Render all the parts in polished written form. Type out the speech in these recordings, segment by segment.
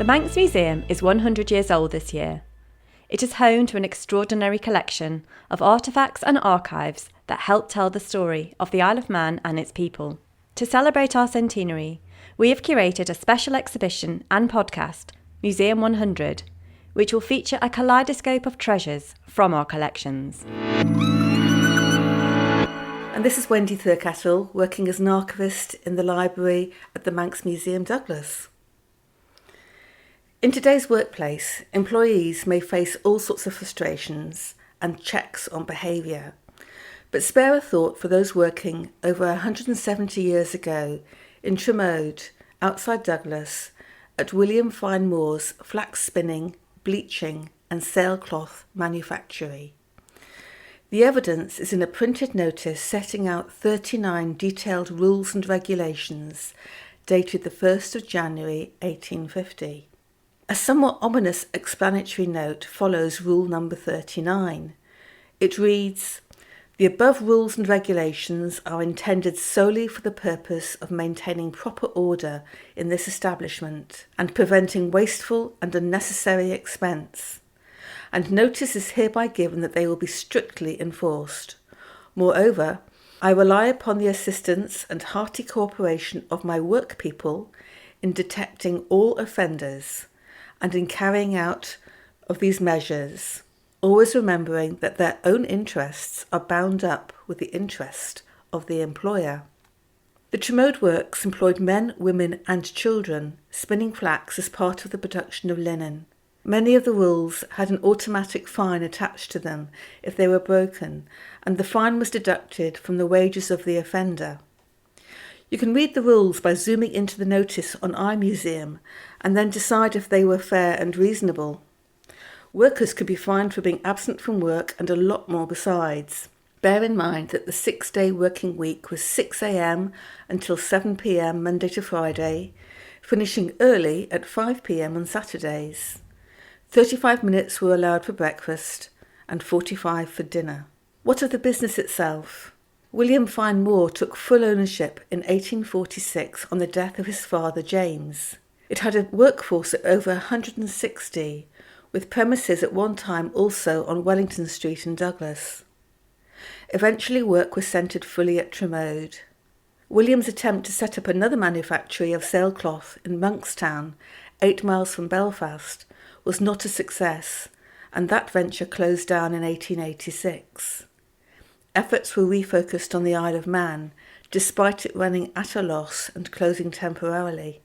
Manx Museum is 100 years old this year. It is home to an extraordinary collection of artefacts and archives that help tell the story of the Isle of Man and its people. To celebrate our centenary, we have curated a special exhibition and podcast, Museum 100, which will feature a kaleidoscope of treasures from our collections. And this is Wendy Thirkettle, working as an archivist in the library at the Manx Museum, Douglas. In today's workplace, employees may face all sorts of frustrations and checks on behaviour, but spare a thought for those working over 170 years ago in Tromode, outside Douglas, at William Fine Moore's flax spinning, bleaching and sailcloth manufactory. The evidence is in a printed notice setting out 39 detailed rules and regulations dated the 1st of January 1850. A somewhat ominous explanatory note follows rule number 39. It reads, "The above rules and regulations are intended solely for the purpose of maintaining proper order in this establishment and preventing wasteful and unnecessary expense. And notice is hereby given that they will be strictly enforced. Moreover, I rely upon the assistance and hearty cooperation of my work people in detecting all offenders and in carrying out of these measures, always remembering that their own interests are bound up with the interest of the employer." The Tromode works employed men, women and children spinning flax as part of the production of linen. Many of the rules had an automatic fine attached to them if they were broken, and the fine was deducted from the wages of the offender. You can read the rules by zooming into the notice on iMuseum and then decide if they were fair and reasonable. Workers could be fined for being absent from work and a lot more besides. Bear in mind that the 6-day working week was 6 a.m. until 7 p.m. Monday to Friday, finishing early at 5 p.m. on Saturdays. 35 minutes were allowed for breakfast and 45 for dinner. What of the business itself? William Fine Moore took full ownership in 1846 on the death of his father James. It had a workforce of over 160, with premises at one time also on Wellington Street in Douglas. Eventually work was centred fully at Tromode. William's attempt to set up another manufactory of sailcloth in Monkstown, 8 miles from Belfast, was not a success, and that venture closed down in 1886. Efforts were refocused on the Isle of Man, despite it running at a loss and closing temporarily.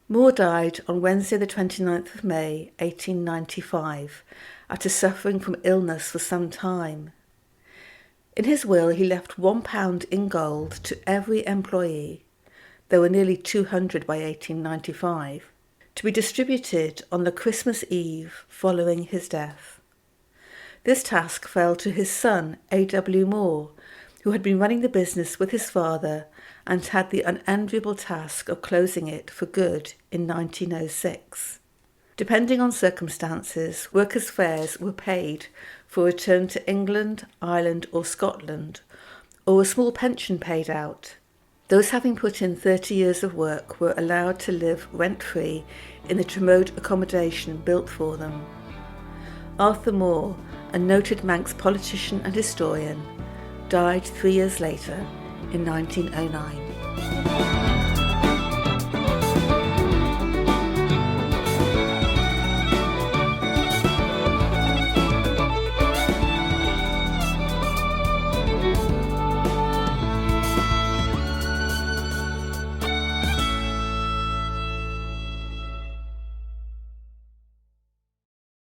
Moore died on Wednesday the 29th of May 1895, after suffering from illness for some time. In his will he left £1 in gold to every employee, there were nearly 200 by 1895, to be distributed on the Christmas Eve following his death. This task fell to his son, A.W. Moore, who had been running the business with his father and had the unenviable task of closing it for good in 1906. Depending on circumstances, workers' fares were paid for return to England, Ireland or Scotland, or a small pension paid out. Those having put in 30 years of work were allowed to live rent-free in the Tromode accommodation built for them. Arthur Moore, a noted Manx politician and historian, died 3 years later in 1909.